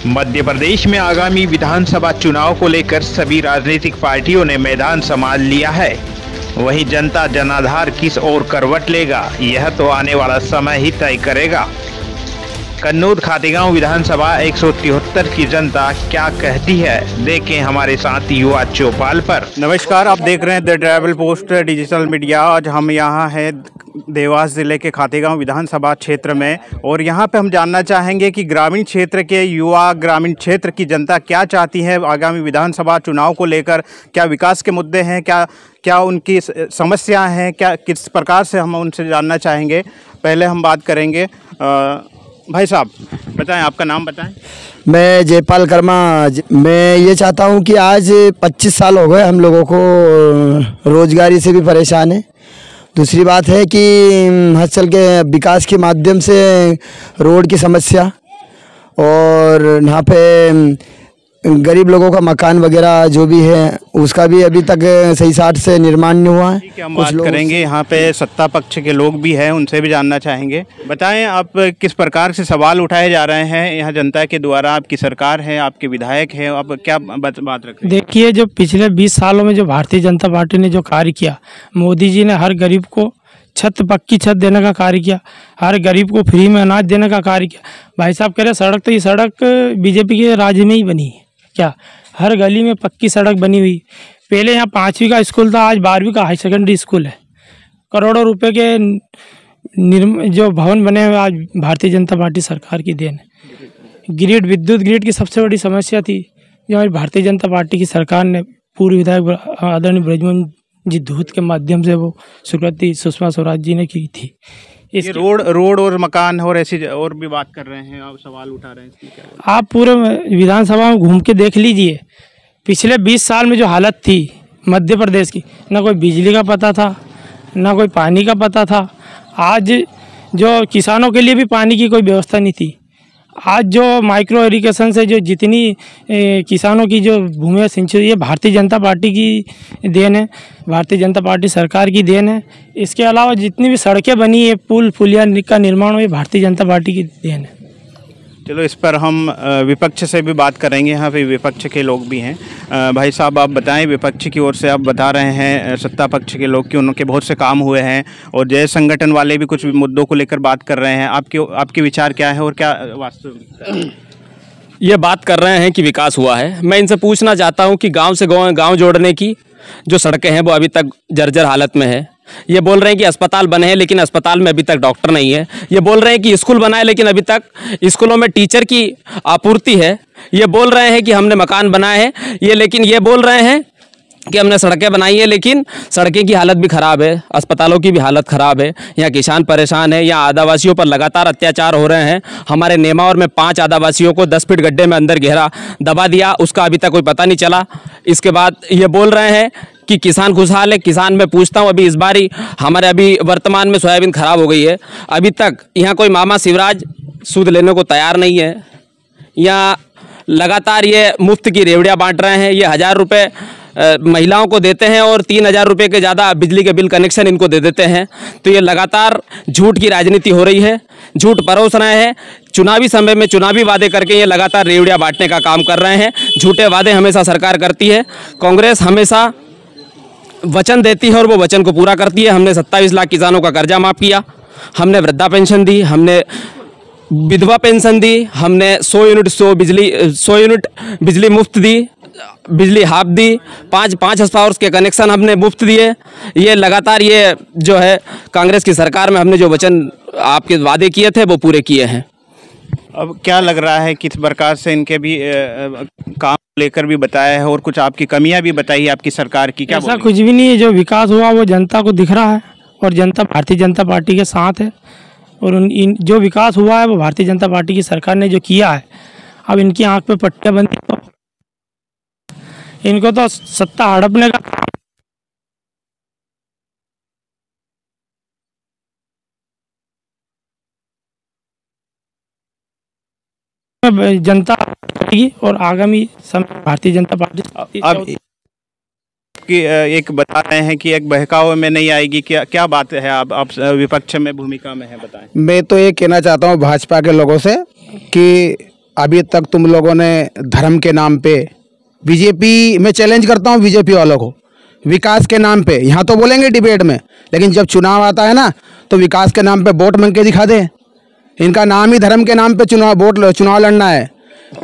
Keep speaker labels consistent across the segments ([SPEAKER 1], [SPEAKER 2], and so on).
[SPEAKER 1] मध्य प्रदेश में आगामी विधानसभा चुनाव को लेकर सभी राजनीतिक पार्टियों ने मैदान संभाल लिया है। वहीं जनता जनाधार किस ओर करवट लेगा, यह तो आने वाला समय ही तय करेगा। कन्नौज खातेगांव विधानसभा 173 की जनता क्या कहती है, देखें हमारे साथ युवा चौपाल पर। नमस्कार, आप देख रहे हैं the travel post digital media. आज हम यहाँ हैं देवास ज़िले के खातेगांव विधानसभा क्षेत्र में और यहाँ पे हम जानना चाहेंगे कि ग्रामीण क्षेत्र के युवा, ग्रामीण क्षेत्र की जनता क्या चाहती है आगामी विधानसभा चुनाव को लेकर। क्या विकास के मुद्दे हैं, क्या उनकी समस्याएं हैं, क्या किस प्रकार से हम उनसे जानना चाहेंगे। पहले हम बात करेंगे। भाई साहब बताएं, आपका नाम बताएं।
[SPEAKER 2] मैं जयपाल कर्मा। मैं ये चाहता हूँ कि आज 25 साल हो गए हम लोगों को रोजगारी से भी परेशान है। दूसरी बात है कि हसल के विकास के माध्यम से रोड की समस्या और यहाँ पे गरीब लोगों का मकान वगैरह जो भी है उसका भी अभी तक सही साट से निर्माण नहीं हुआ है।
[SPEAKER 1] ठीक है, हम बात करेंगे। यहाँ पे सत्ता पक्ष के लोग भी हैं, उनसे भी जानना चाहेंगे। बताएं आप किस प्रकार से सवाल उठाए जा रहे हैं यहाँ जनता के द्वारा। आपकी सरकार है, आपके विधायक हैं, आप क्या बात रख रहे हैं?
[SPEAKER 3] देखिए, जो पिछले 20 सालों में जो भारतीय जनता पार्टी ने जो कार्य किया, मोदी जी ने हर गरीब को पक्की छत देने का कार्य किया, हर गरीब को फ्री में अनाज देने का कार्य किया। भाई साहब कह रहे सड़क, तो ये सड़क बीजेपी के राज्य में ही बनी है क्या? हर गली में पक्की सड़क बनी हुई। पहले यहाँ 5वीं का स्कूल था, आज 12वीं का हाई सेकेंडरी स्कूल है। करोड़ों रुपए के जो भवन बने हुए आज भारतीय जनता पार्टी सरकार की देन है। ग्रिड, विद्युत ग्रिड की सबसे बड़ी समस्या थी जो हमारी भारतीय जनता पार्टी की सरकार ने पूर्व विधायक आदरणीय बृजमोहन जी धूत के माध्यम से वो स्वीकृति सुषमा स्वराज जी ने की थी।
[SPEAKER 1] ये रोड और मकान और ऐसी और भी बात कर रहे हैं, आप सवाल उठा रहे हैं।
[SPEAKER 3] आप पूरे विधानसभा में घूम के देख लीजिए, पिछले 20 साल में जो हालत थी मध्य प्रदेश की, ना कोई बिजली का पता था, ना कोई पानी का पता था। आज जो किसानों के लिए भी पानी की कोई व्यवस्था नहीं थी। आज जो माइक्रो इरिगेशन से जो जितनी किसानों की जो भूमि सिंचाई, ये भारतीय जनता पार्टी की देन है, भारतीय जनता पार्टी सरकार की देन है। इसके अलावा जितनी भी सड़कें बनी है, पुल पुलिया का निर्माण, ये भारतीय जनता पार्टी की देन है।
[SPEAKER 1] चलो, इस पर हम विपक्ष से भी बात करेंगे। यहाँ पे विपक्ष के लोग भी हैं। भाई साहब आप बताएं, विपक्ष की ओर से आप बता रहे हैं सत्ता पक्ष के लोग कि उनके बहुत से काम हुए हैं और जय संगठन वाले भी कुछ मुद्दों को लेकर बात कर रहे हैं। आपके विचार क्या है और क्या वास्तव
[SPEAKER 4] ये बात कर रहे हैं कि विकास हुआ है? मैं इनसे पूछना चाहता हूँ कि गाँव से गाँव जोड़ने की जो सड़कें हैं वो अभी तक जर्जर हालत में है। ये बोल रहे हैं कि अस्पताल बने हैं लेकिन अस्पताल में अभी तक डॉक्टर नहीं है। ये बोल रहे हैं कि स्कूल बनाए लेकिन अभी तक स्कूलों में टीचर की आपूर्ति है। ये बोल रहे हैं कि हमने मकान बनाए हैं, लेकिन ये बोल रहे हैं कि हमने सड़कें बनाई है, लेकिन सड़कें की हालत भी ख़राब है, अस्पतालों की भी हालत ख़राब है। यहाँ किसान परेशान है, यहाँ आदिवासियों पर लगातार अत्याचार हो रहे हैं। हमारे नेमावर में 5 आदिवासियों को 10 फीट गड्ढे में अंदर गहरा दबा दिया, उसका अभी तक कोई पता नहीं चला। इसके बाद ये बोल रहे हैं कि किसान खुशहाल है। किसान मैं पूछता हूँ, अभी इस बारी हमारे अभी वर्तमान में सोयाबीन ख़राब हो गई है, अभी तक यहाँ कोई मामा शिवराज सूद लेने को तैयार नहीं है। यहाँ लगातार ये मुफ्त की रेवड़ियाँ बांट रहे हैं। ये 1000 रुपये महिलाओं को देते हैं और 3000 रुपये के ज़्यादा बिजली के बिल कनेक्शन इनको दे देते हैं। तो ये लगातार झूठ की राजनीति हो रही है, झूठ परोस रहे हैं। चुनावी समय में चुनावी वादे करके ये लगातार रेवड़ियाँ बांटने का काम कर रहे हैं। झूठे वादे हमेशा सरकार करती है। कांग्रेस हमेशा वचन देती है और वो वचन को पूरा करती है। हमने 27 लाख किसानों का कर्जा माफ़ किया, हमने वृद्धा पेंशन दी, हमने विधवा पेंशन दी, हमने 100 यूनिट बिजली मुफ्त दी, बिजली हाफ दी, 5 हाउस के कनेक्शन हमने मुफ्त दिए। ये लगातार ये जो है कांग्रेस की सरकार में हमने जो वचन आपके वादे किए थे वो पूरे किए हैं।
[SPEAKER 1] अब क्या लग रहा है किस प्रकार से इनके भी काम लेकर भी बताया है और कुछ आपकी कमियां भी बताई है आपकी सरकार की? क्या
[SPEAKER 3] ऐसा कुछ भी नहीं है, जो विकास हुआ वो जनता को दिख रहा है और जनता भारतीय जनता पार्टी के साथ है। और जो विकास हुआ है वो भारतीय जनता पार्टी की सरकार ने जो किया है। अब इनकी आंख पे पट्टियां बंदी, तो इनको तो सत्ता हड़पने का जनता और आगामी समय भारतीय जनता पार्टी
[SPEAKER 1] अब कि एक बता रहे हैं कि एक बहकावे में नहीं आएगी। क्या बात है? आप विपक्ष में भूमिका में है, बताएं।
[SPEAKER 2] मैं तो ये कहना चाहता हूँ भाजपा के लोगों से कि
[SPEAKER 5] अभी तक तुम लोगों ने धर्म के नाम पे, बीजेपी में चैलेंज करता हूँ बीजेपी वालों को, विकास के नाम पे यहाँ तो बोलेंगे डिबेट में, लेकिन जब चुनाव आता है ना तो विकास के नाम पे वोट मांग के दिखा दे। इनका नाम ही धर्म के नाम पे चुनाव लड़ना है।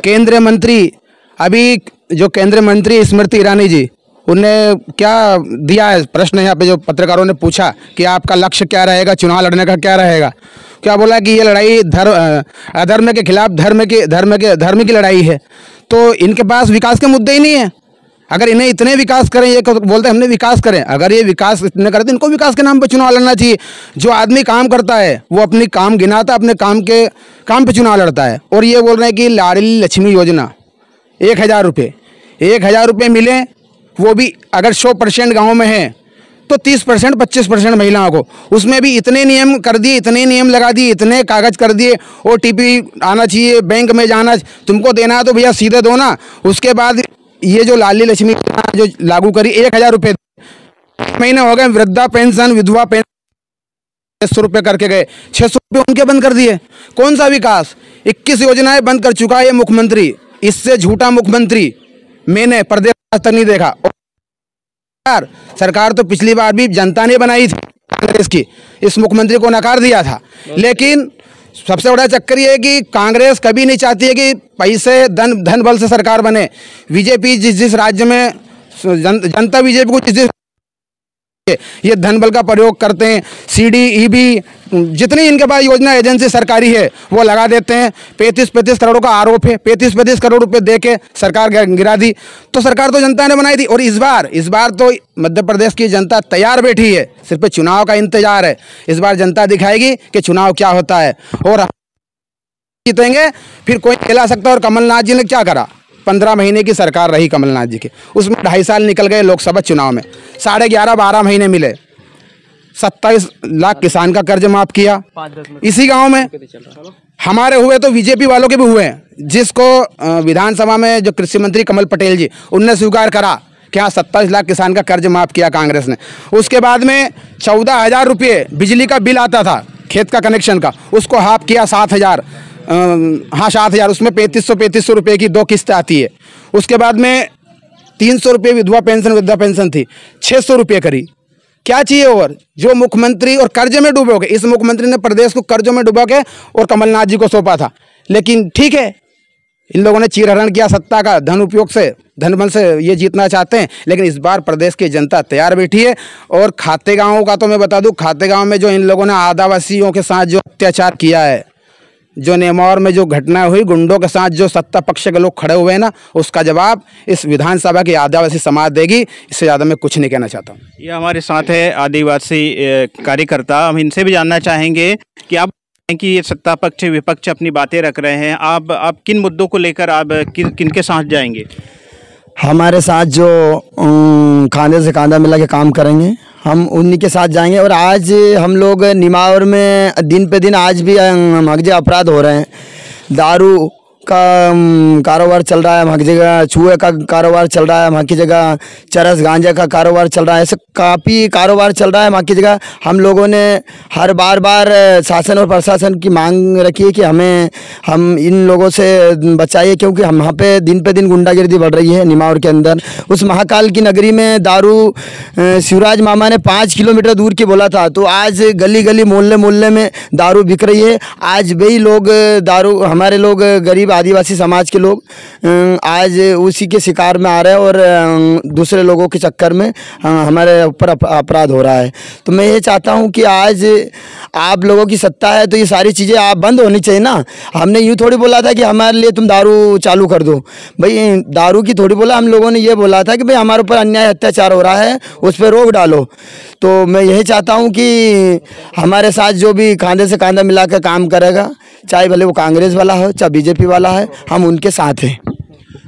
[SPEAKER 5] केंद्रीय मंत्री, अभी जो केंद्रीय मंत्री स्मृति ईरानी जी, उनने क्या दिया है प्रश्न यहाँ पे जो पत्रकारों ने पूछा कि आपका लक्ष्य क्या रहेगा, चुनाव लड़ने का क्या रहेगा, क्या बोला कि ये लड़ाई अधर्म के खिलाफ धर्म की लड़ाई है। तो इनके पास विकास के मुद्दे ही नहीं है। अगर इन्हें इतने विकास करें, ये बोलते हैं हमने विकास करें, अगर ये विकास इतने करते इनको विकास के नाम पे चुनाव लड़ना चाहिए। जो आदमी काम करता है वो अपनी काम गिनाता, अपने काम पे चुनाव लड़ता है। और ये बोल रहे हैं कि लाडली लक्ष्मी योजना 1000 रुपये, 1000 रुपये मिले, वो भी अगर 100% गाँव में है तो 30% 25% महिलाओं को, उसमें भी इतने नियम कर दिए, इतने नियम लगा दिए, इतने कागज कर दिए, OTP आना चाहिए, बैंक में जाना, तुमको देना है तो भैया सीधे दो ना। उसके बाद ये जो लाडली लक्ष्मी जो लागू करी 1000 रुपये, महीने हो गए, वृद्धा पेंशन, विधवा पेंशन 600 रुपये करके गए, 600 रुपये उनके बंद कर दिए। कौन सा विकास? 21 योजनाएं बंद कर चुका है ये मुख्यमंत्री। इससे झूठा मुख्यमंत्री मैंने प्रदेश तक नहीं देखा। सरकार तो पिछली बार भी जनता ने बनाई थी कांग्रेस की, इस मुख्यमंत्री को नकार दिया था। लेकिन सबसे बड़ा चक्कर ये है कि कांग्रेस कभी नहीं चाहती है कि पैसे धन बल से सरकार बने। बीजेपी जिस राज्य में जनता बीजेपी को जिस ये धन बल का प्रयोग करते हैं, CD, EB, जितनी इनके पास योजना एजेंसी सरकारी है वो लगा देते हैं। 35 करोड़ का आरोप है, 35 करोड़ रुपए दे के सरकार गिरा दी। तो सरकार तो जनता ने बनाई थी। और इस बार तो मध्य प्रदेश की जनता तैयार बैठी है, सिर्फ चुनाव का इंतजार है। इस बार जनता दिखाएगी कि चुनाव क्या होता है और जीतेंगे। फिर कोई खिला सकता है। और कमलनाथ जी ने क्या करा? 15 महीने की सरकार रही कमलनाथ जी की, उसमें 2.5 साल निकल गए लोकसभा चुनाव में, 11.5-12 महीने मिले, 27 लाख किसान का कर्ज माफ किया इसी गांव में। हमारे हुए तो बीजेपी वालों के भी हुए हैं, जिसको विधानसभा में जो कृषि मंत्री कमल पटेल जी, उनने स्वीकार करा कि हाँ 27 लाख किसान का कर्ज माफ किया कांग्रेस ने। उसके बाद में 14,000 रुपये बिजली का बिल आता था खेत का कनेक्शन का, उसको हाफ किया 7,000, हाँ 7,000, उसमें 3500 रुपये की 2 किस्त आती है। उसके बाद में 300 रुपये विधवा पेंशन थी, 600 रुपये करी। क्या चाहिए? और जो मुख्यमंत्री और कर्जे में डूबे हो गए, इस मुख्यमंत्री ने प्रदेश को कर्जों में डुबा के और कमलनाथ जी को सौंपा था। लेकिन ठीक है, इन लोगों ने चीरहरण किया सत्ता का, धन उपयोग से, धनबल से ये जीतना चाहते हैं। लेकिन इस बार प्रदेश की जनता तैयार बैठी है। और खातेगांव का तो मैं बता दूं, खातेगांव में जो इन लोगों ने आदिवासियों के साथ जो अत्याचार किया है, जो नेमौर में जो घटना हुई, गुंडों के साथ जो सत्ता पक्ष के लोग खड़े हुए हैं ना, उसका जवाब इस विधानसभा की आदिवासी समाज देगी। इससे ज़्यादा मैं कुछ नहीं कहना चाहता हूँ।
[SPEAKER 1] ये हमारे साथ है आदिवासी कार्यकर्ता, हम इनसे भी जानना चाहेंगे कि आप कि ये सत्ता पक्ष विपक्ष अपनी बातें रख रहे हैं, आप किन मुद्दों को लेकर आप किनके साथ जाएंगे?
[SPEAKER 2] हमारे साथ जो खांधे से खांधा मिला के काम करेंगे, हम उन्हीं के साथ जाएंगे। और आज हम लोग निमावर में दिन पे दिन आज भी हक अपराध हो रहे हैं। दारू का कारोबार चल रहा है, हमारी जगह चूहे का कारोबार चल रहा है, हमारी जगह चरस गांजा का कारोबार चल रहा है। ऐसे काफ़ी कारोबार चल रहा है हमारी जगह। हम लोगों ने हर बार शासन और प्रशासन की मांग रखी है कि हम इन लोगों से बचाइए, क्योंकि हम वहाँ पे दिन गुंडागिर्दी बढ़ रही है निमावर के अंदर। उस महाकाल की नगरी में दारू शिवराज मामा ने 5 किलोमीटर दूर की बोला था, तो आज गली गली मोहल्ले में दारू बिक रही है। आज वही लोग दारू, हमारे लोग गरीब आदिवासी समाज के लोग आज उसी के शिकार में आ रहे हैं और दूसरे लोगों के चक्कर में हमारे ऊपर अपराध हो रहा है। तो मैं ये चाहता हूँ कि आज आप लोगों की सत्ता है तो ये सारी चीज़ें आप बंद होनी चाहिए ना। हमने यूँ थोड़ी बोला था कि हमारे लिए तुम दारू चालू कर दो, भाई दारू की थोड़ी बोला। हम लोगों ने ये बोला था कि भाई हमारे ऊपर अन्याय अत्याचार हो रहा है, उस पर रोक डालो। तो मैं यही चाहता हूँ कि हमारे साथ जो भी खांधे से खांधा मिला कर काम करेगा, चाहे भले वो कांग्रेस वाला हो चाहे बीजेपी वाला है, हम उनके साथ हैं।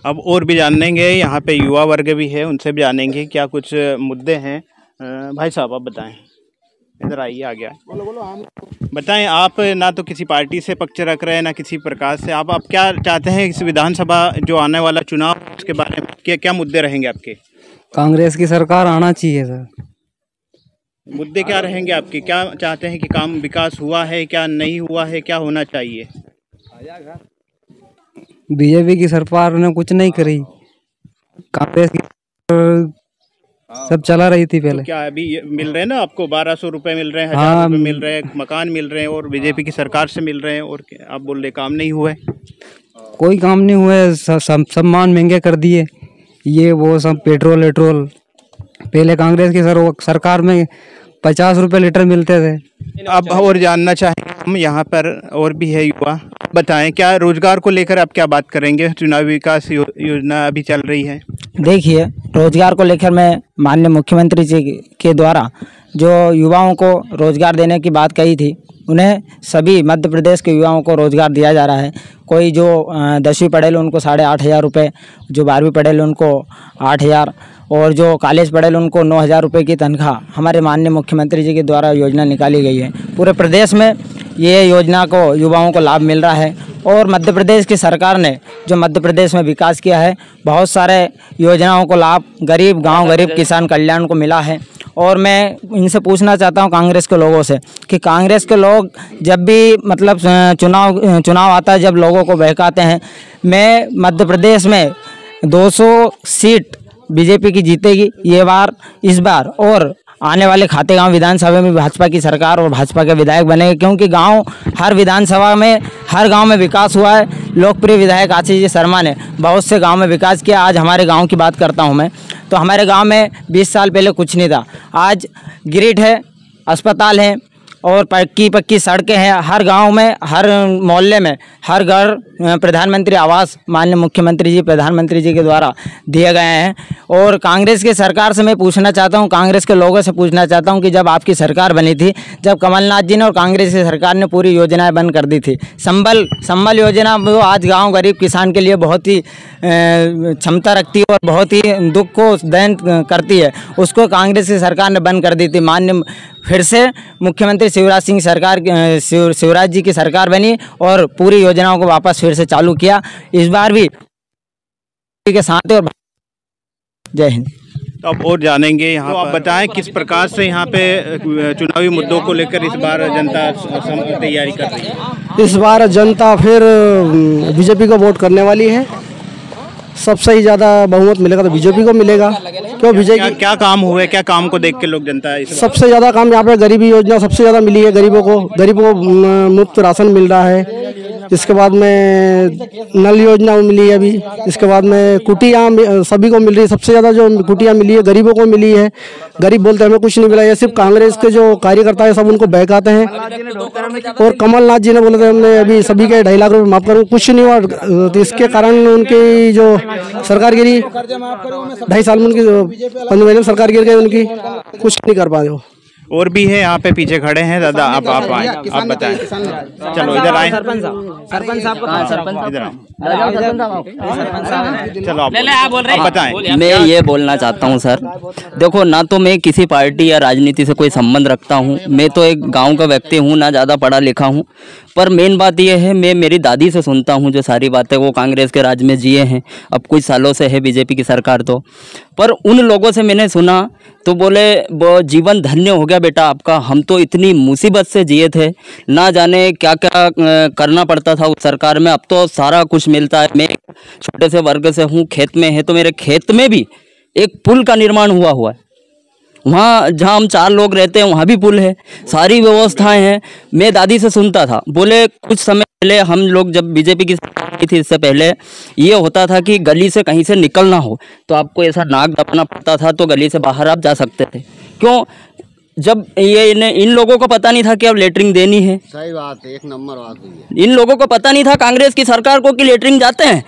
[SPEAKER 1] अब और भी जानेंगे, यहाँ पे युवा वर्ग भी है, उनसे भी जानेंगे क्या कुछ मुद्दे हैं। भाई साहब आप बताएं, इधर आइए, आ गया। बताएं, आप ना तो किसी पार्टी से पक्ष रख रहे हैं ना किसी प्रकार से, आप क्या चाहते हैं इस विधानसभा जो आने वाला चुनाव, उसके बारे में क्या मुद्दे रहेंगे आपके? कांग्रेस की सरकार आना चाहिए सर। मुद्दे क्या रहेंगे आपके? क्या चाहते हैं कि काम विकास हुआ है, क्या नहीं हुआ है, क्या होना चाहिए?
[SPEAKER 6] बीजेपी की सरकार ने कुछ नहीं करी, कांग्रेस की सब चला रही थी पहले।
[SPEAKER 1] तो क्या अभी ये मिल रहे हैं ना आपको 1200 रुपए मिल रहे हैं, 1000
[SPEAKER 6] हाँ,
[SPEAKER 1] रुपए मिल रहे हैं, मकान मिल रहे हैं और बीजेपी की सरकार से मिल रहे हैं और आप बोल रहे काम नहीं हुआ है।
[SPEAKER 6] कोई काम नहीं हुए, सब सामान महंगे कर दिए, ये वो सब पेट्रोल वेट्रोल। पहले कांग्रेस की सरकार में 50 रुपए लीटर मिलते थे।
[SPEAKER 1] अब और जानना चाहेंगे हम, यहाँ पर और भी है युवा, बताएं क्या रोजगार को लेकर आप क्या बात करेंगे? चुनावी विकास योजना अभी चल रही है।
[SPEAKER 7] देखिए, रोजगार को लेकर मैं माननीय मुख्यमंत्री जी के द्वारा जो युवाओं को रोजगार देने की बात कही थी, उन्हें सभी मध्य प्रदेश के युवाओं को रोजगार दिया जा रहा है। कोई जो 10वीं पढ़े ले उनको 8,500 रुपये, जो 12वीं पढ़े ले उनको 8,000 और जो कॉलेज पढ़े ले उनको 9,000 रुपये की तनख्वाह हमारे माननीय मुख्यमंत्री जी के द्वारा योजना निकाली गई है। पूरे प्रदेश में ये योजना को युवाओं को लाभ मिल रहा है और मध्य प्रदेश की सरकार ने जो मध्य प्रदेश में विकास किया है, बहुत सारे योजनाओं को लाभ गरीब गांव, गरीब किसान कल्याण को मिला है। और मैं इनसे पूछना चाहता हूं कांग्रेस के लोगों से कि कांग्रेस के लोग जब भी मतलब चुनाव आता है, जब लोगों को बहकाते हैं, मैं मध्य प्रदेश में 200 सीट बीजेपी की जीतेगी ये बार, इस बार, और आने वाले खातेगांव विधानसभा में भाजपा की सरकार और भाजपा के विधायक बनेंगे, क्योंकि गांव हर विधानसभा में हर गांव में विकास हुआ है। लोकप्रिय विधायक आशीष जी शर्मा ने बहुत से गांव में विकास किया। आज हमारे गांव की बात करता हूं मैं, तो हमारे गांव में 20 साल पहले कुछ नहीं था, आज ग्रिड है, अस्पताल है और पक्की सड़कें हैं। हर गांव में, हर मोहल्ले में, हर घर प्रधानमंत्री आवास माननीय मुख्यमंत्री जी, प्रधानमंत्री जी के द्वारा दिए गए हैं। और कांग्रेस की सरकार से मैं पूछना चाहता हूं, कांग्रेस के लोगों से पूछना चाहता हूं कि जब आपकी सरकार बनी थी, जब कमलनाथ जी ने और कांग्रेस की सरकार ने पूरी योजनाएं बंद कर दी थी, संबल योजना वो आज गाँव गरीब किसान के लिए बहुत ही क्षमता रखती है और बहुत ही दुख को दहन करती है, उसको कांग्रेस की सरकार ने बंद कर दी थी। माननीय फिर से मुख्यमंत्री शिवराज सिंह सरकार, शिवराज जी की सरकार बनी और पूरी योजनाओं को वापस फिर से चालू किया। इस बार भी के साथ और जय हिंद।
[SPEAKER 1] तो अब और जानेंगे यहाँ, तो आप बताएं किस प्रकार से यहाँ पे चुनावी मुद्दों को लेकर इस बार जनता तैयारी कर रही है।
[SPEAKER 8] इस बार जनता फिर बीजेपी को वोट करने वाली है। सबसे ही ज़्यादा बहुमत मिलेगा तो बीजेपी को मिलेगा। क्यों बीजेपी? क्या
[SPEAKER 1] काम हुए, क्या काम को देख के लोग जनता
[SPEAKER 8] सबसे ज़्यादा काम यहाँ पे गरीबी योजना सबसे ज़्यादा मिली है। गरीबों को मुफ्त राशन मिल रहा है। इसके बाद में नल योजना मिली है अभी। इसके बाद में कुटियाँ सभी को मिल रही है। सबसे ज़्यादा जो कुटियाँ मिली है गरीबों को मिली है। गरीब बोलते हैं हमें कुछ नहीं मिला। ये सिर्फ कांग्रेस के जो कार्यकर्ता है सब उनको बहकाते हैं। और कमलनाथ जी ने बोले थे हमने अभी सभी के 2.5 लाख रुपये माफ करूँ, कुछ नहीं हुआ। तो इसके कारण उनकी जो सरकार गिरी, 2.5 साल में उनकी 15 महीने में सरकार गिर गई, उनकी कुछ नहीं कर पाए।
[SPEAKER 1] और भी है यहाँ पे पीछे खड़े हैं दादा, आप आए, आप बताएं। चलो इधर आए, सरपंच साहब को इधर आओ, चलो आप बताएं।
[SPEAKER 9] मैं ये बोलना चाहता हूँ सर, देखो ना तो मैं किसी पार्टी या राजनीति से कोई संबंध रखता हूँ, मैं तो एक गांव का व्यक्ति हूँ, ना ज़्यादा पढ़ा लिखा हूँ। पर मेन बात ये है, मैं मेरी दादी से सुनता हूँ जो सारी बातें, वो कांग्रेस के राज में जिए हैं, अब कुछ सालों से है बीजेपी की सरकार तो। पर उन लोगों से मैंने सुना तो बोले वो जीवन धन्य हो गया बेटा आपका, हम तो इतनी मुसीबत से जिए थे, ना जाने क्या क्या करना पड़ता था उस सरकार में, अब तो सारा कुछ मिलता है। मैं छोटे से वर्ग से हूँ, खेत में है तो मेरे खेत में भी एक पुल का निर्माण हुआ है। वहाँ जहाँ हम 4 लोग रहते हैं वहाँ भी पुल है, सारी व्यवस्थाएं हैं। मैं दादी से सुनता था, बोले कुछ समय पहले हम लोग जब बीजेपी की सरकार थी, इससे पहले ये होता था कि गली से कहीं से निकलना हो तो आपको ऐसा नाक दबाना पड़ता था, तो गली से बाहर आप जा सकते थे। क्यों? जब ये इन लोगों को पता नहीं था कि अब लेटरिंग देनी है।
[SPEAKER 10] सही बात है, 1 नंबर बात हुई है।
[SPEAKER 9] इन लोगों को पता नहीं था कांग्रेस की सरकार को कि लेटरिंग जाते हैं।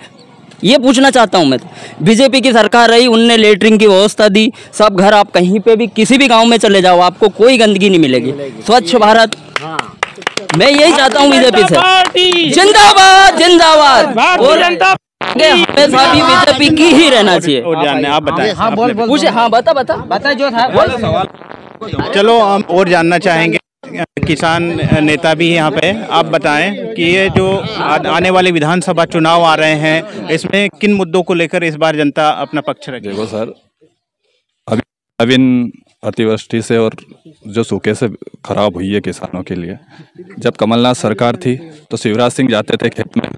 [SPEAKER 9] ये पूछना चाहता हूं मैं तो। बीजेपी की सरकार रही, उनने लेटरिंग की व्यवस्था दी, सब घर आप कहीं पे भी किसी भी गांव में चले जाओ आपको कोई गंदगी नहीं मिलेगी। स्वच्छ भारत, मैं यही चाहता हूं बीजेपी से। जिंदाबाद जिंदाबाद, और हमेशा भी बीजेपी की ही रहना चाहिए।
[SPEAKER 1] आप बताएं।
[SPEAKER 9] हाँ बता जो था।
[SPEAKER 1] चलो हम और जानना चाहेंगे, किसान नेता भी यहाँ पे, आप बताएं कि ये जो आने वाले विधानसभा चुनाव आ रहे हैं, इसमें किन मुद्दों को लेकर इस बार जनता अपना पक्ष रखेगी?
[SPEAKER 11] देखो सर, अभी इन अतिवृष्टि से और जो सूखे से खराब हुई है किसानों के लिए, जब कमलनाथ सरकार थी तो शिवराज सिंह जाते थे खेत में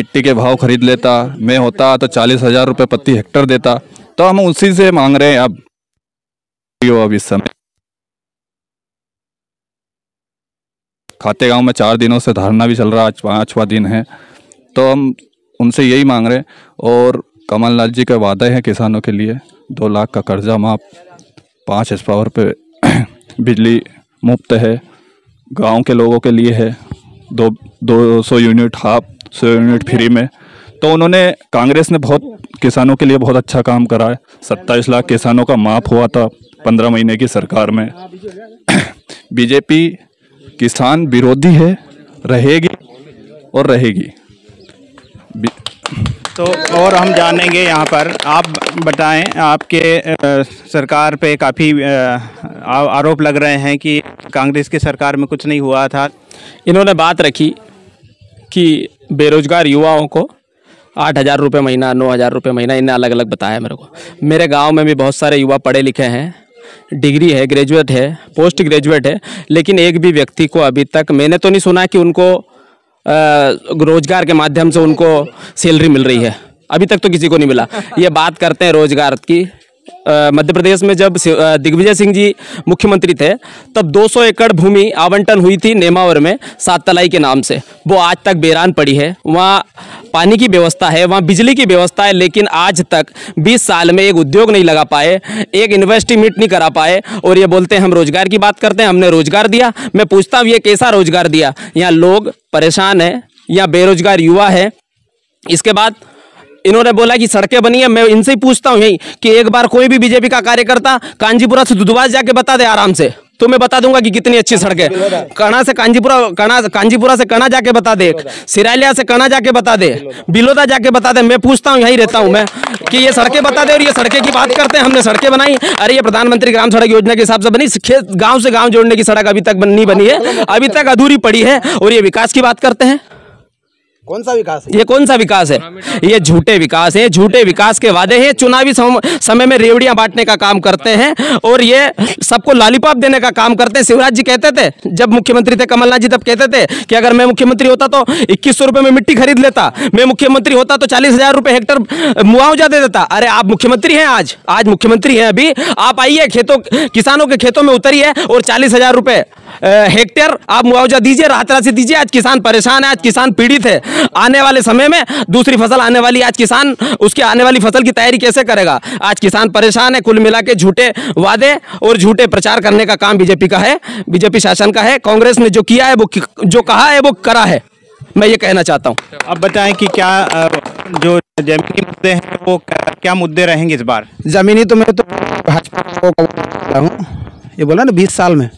[SPEAKER 11] मिट्टी के भाव खरीद लेता, मैं होता तो 40,000 रुपये प्रति हेक्टर देता। तो हम उसी से मांग रहे हैं अब इस समय खाते गांव में 4 दिनों से धरना भी चल रहा, आज 5वां दिन है। तो हम उनसे यही मांग रहे हैं। और कमलनाथ जी के वादे हैं किसानों के लिए 2 लाख का कर्जा माफ, 5 HP पे बिजली मुफ्त है, गांव के लोगों के लिए है, 200 यूनिट हाफ 100 यूनिट फ्री में। तो उन्होंने कांग्रेस ने बहुत किसानों के लिए बहुत अच्छा काम करा है। 27 लाख किसानों का माफ हुआ था 15 महीने की सरकार में। बीजेपी किसान विरोधी है, रहेगी और रहेगी।
[SPEAKER 1] तो और हम जानेंगे यहाँ पर, आप बताएं, आपके सरकार पे काफ़ी आरोप लग रहे हैं कि कांग्रेस की सरकार में कुछ नहीं हुआ था।
[SPEAKER 4] इन्होंने बात रखी कि बेरोजगार युवाओं को 8,000 रुपये महीना, 9,000 रुपये महीना, इन्हें अलग अलग बताया मेरे को। मेरे गांव में भी बहुत सारे युवा पढ़े लिखे हैं, डिग्री है, ग्रेजुएट है, पोस्ट ग्रेजुएट है, लेकिन एक भी व्यक्ति को अभी तक मैंने तो नहीं सुना कि उनको रोजगार के माध्यम से उनको सैलरी मिल रही है। अभी तक तो किसी को नहीं मिला। ये बात करते हैं रोजगार की। मध्य प्रदेश में जब दिग्विजय सिंह जी मुख्यमंत्री थे तब 200 एकड़ भूमि आवंटन हुई थी नेमावर में 7 तलाई के नाम से। वो आज तक बेरान पड़ी है। वहाँ पानी की व्यवस्था है, वहाँ बिजली की व्यवस्था है, लेकिन आज तक 20 साल में एक उद्योग नहीं लगा पाए, एक इन्वेस्टमेंट नहीं करा पाए। और ये बोलते हैं हम रोजगार की बात करते हैं, हमने रोजगार दिया। मैं पूछता हूँ ये कैसा रोजगार दिया? यहाँ लोग परेशान हैं, यहाँ बेरोजगार युवा है। इसके बाद इन्होंने बोला कि सड़कें बनी है। मैं इनसे ही पूछता हूँ यही कि एक बार कोई भी बीजेपी का कार्यकर्ता कांजीपुरा से दुधवास जाके बता दे आराम से, तो मैं बता दूंगा कि कितनी अच्छी सड़क है। कणा से कांजीपुरा से कणा जाके बता दे, सिरालिया से कणा जाके बता दे, बिलोदा जाके बता दे। मैं पूछता हूँ, यही रहता हूँ मैं, कि ये सड़कें बता दे। और ये सड़कें की बात करते हैं, हमने सड़कें बनाई। अरे ये प्रधानमंत्री ग्राम सड़क योजना के हिसाब से बनी, गाँव से गाँव जोड़ने की सड़क अभी तक नहीं बनी है, अभी तक अधूरी पड़ी है। और ये विकास की बात करते हैं,
[SPEAKER 5] कौन सा विकास है?
[SPEAKER 4] ये कौन सा विकास है? ये झूठे विकास है, झूठे विकास के वादे हैं। चुनावी समय में रेवड़ियां बांटने का काम करते हैं और ये सबको लॉलीपॉप देने का काम करते हैं। शिवराज जी कहते थे जब मुख्यमंत्री थे, कमलनाथ जी तब कहते थे कि अगर मैं मुख्यमंत्री होता तो 2100 रुपये में मिट्टी खरीद लेता, मैं मुख्यमंत्री होता तो 40,000 रुपये हेक्टर मुआवजा दे देता। अरे आप मुख्यमंत्री हैं, आज मुख्यमंत्री हैं, अभी आप आइए किसानों के खेतों में उतरिए और 40,000 रुपये हेक्टेयर आप मुआवजा दीजिए, राहत राशि दीजिए। आज किसान परेशान है, आज किसान पीड़ित है। आने वाले समय में दूसरी फसल आने वाली, आज किसान उसके आने वाली फसल की तैयारी कैसे करेगा? आज किसान परेशान है। कुल मिला के झूठे वादे और झूठे प्रचार करने का काम बीजेपी का है, बीजेपी शासन का है। कांग्रेस ने जो किया है, वो जो कहा है वो करा है, मैं ये कहना चाहता हूँ।
[SPEAKER 1] अब बताएं कि क्या जो जमीनी मुद्दे हैं वो क्या मुद्दे रहेंगे इस बार?
[SPEAKER 5] जमीनी तो मैं तो भाजपा को हूँ, ये बोला ना 20 साल में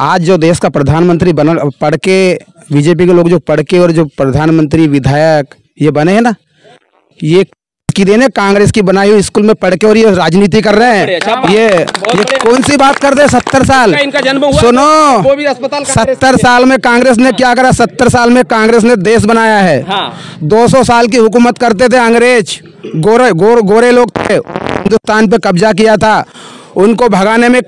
[SPEAKER 5] आज जो देश का प्रधानमंत्री बना, पढ़ के बीजेपी के लोग जो पढ़ के और जो प्रधानमंत्री विधायक ये बने हैं ना, ये की देने कांग्रेस की बनाई हुई स्कूल में पढ़ के और ये राजनीति कर रहे हैं। ये कौन सी बात कर दे? 70 साल सुनो, 70 साल में कांग्रेस ने क्या करा? 70 साल में कांग्रेस ने देश बनाया है। 200 साल की हुकूमत करते थे अंग्रेज, गोरे लोग थे, हिंदुस्तान पे कब्जा किया था, उनको भगाने में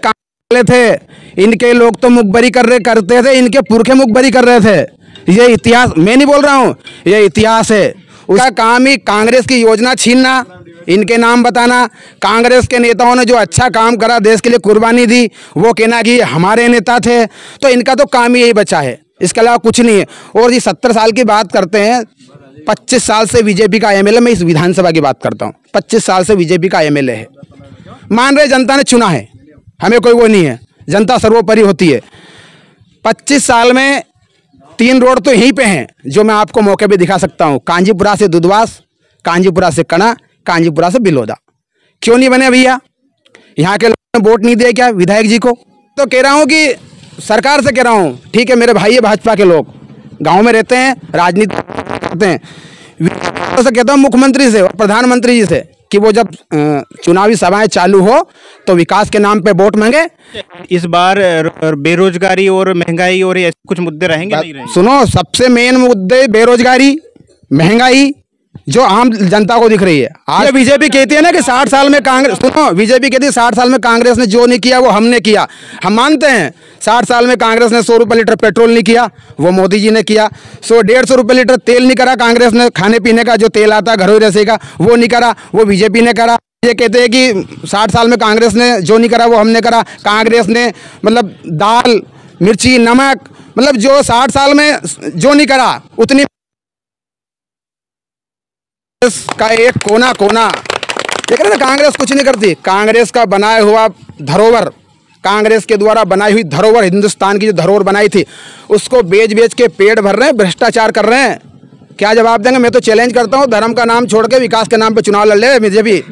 [SPEAKER 5] थे। इनके लोग तो मुखबरी करते थे, इनके पुरखे मुखबरी कर रहे थे। ये इतिहास मैं नहीं बोल रहा हूँ, ये इतिहास है। उसका काम ही कांग्रेस की योजना छीनना, इनके नाम बताना। कांग्रेस के नेताओं ने जो अच्छा काम करा, देश के लिए कुर्बानी दी, वो कहना कि हमारे नेता थे। तो इनका तो काम ही यही बचा है, इसके अलावा कुछ नहीं है। और ये 70 साल की बात करते हैं, 25 साल से बीजेपी का एमएलए, मैं इस विधानसभा की बात करता हूँ, 25 साल से बीजेपी का एमएलए है। मान रहे जनता ने चुना है, हमें कोई वो नहीं है, जनता सर्वोपरि होती है। 25 साल में 3 रोड तो यहीं पे हैं जो मैं आपको मौके पे दिखा सकता हूँ। कांजीपुरा से दुधवास, कांजीपुरा से कणा, कांजीपुरा से बिलोदा। क्यों नहीं बने भैया? यहाँ के लोगों ने वोट नहीं दिया क्या विधायक जी को? तो कह रहा हूँ कि सरकार से कह रहा हूँ, ठीक है मेरे भाई है भाजपा के लोग, गाँव में रहते हैं, राजनीति करते हैं, से कहता हूँ मुख्यमंत्री से और प्रधानमंत्री जी से कि वो जब चुनावी सभाएं चालू हो तो विकास के नाम पे वोट मांगे।
[SPEAKER 1] इस बार बेरोजगारी और महंगाई और ऐसे कुछ मुद्दे रहेंगे नहीं रहेंगे?
[SPEAKER 5] सुनो, सबसे मेन मुद्दे बेरोजगारी, महंगाई, जो आम जनता को दिख रही है। आज बीजेपी कहती है ना कि 60 साल में कांग्रेस, सुनो, बीजेपी कहती है 60 साल में कांग्रेस ने जो नहीं किया वो हमने किया। हम मानते हैं 60 साल में कांग्रेस ने 100 रुपये लीटर पेट्रोल नहीं किया, वो मोदी जी ने किया। 150 रुपये लीटर तेल नहीं करा कांग्रेस ने, खाने पीने का जो तेल आता है घरों रसे का, वो नहीं करा, वो बीजेपी ने करा। ये कहते हैं कि 60 साल में कांग्रेस ने जो नहीं करा वो हमने करा। कांग्रेस ने मतलब दाल, मिर्ची, नमक, मतलब जो 60 साल में जो नहीं करा उतनी का एक कोना कोना, देख रहे ना, कांग्रेस कुछ नहीं करती। कांग्रेस का बनाया हुआ धरोहर, कांग्रेस के द्वारा बनाई हुई धरोहर, हिंदुस्तान की जो धरोहर बनाई थी उसको बेच बेच के पेट भर रहे हैं, भ्रष्टाचार कर रहे हैं। क्या जवाब देंगे? मैं तो चैलेंज करता हूँ, धर्म का नाम छोड़ के विकास के नाम पे चुनाव लड़ ले बीजेपी।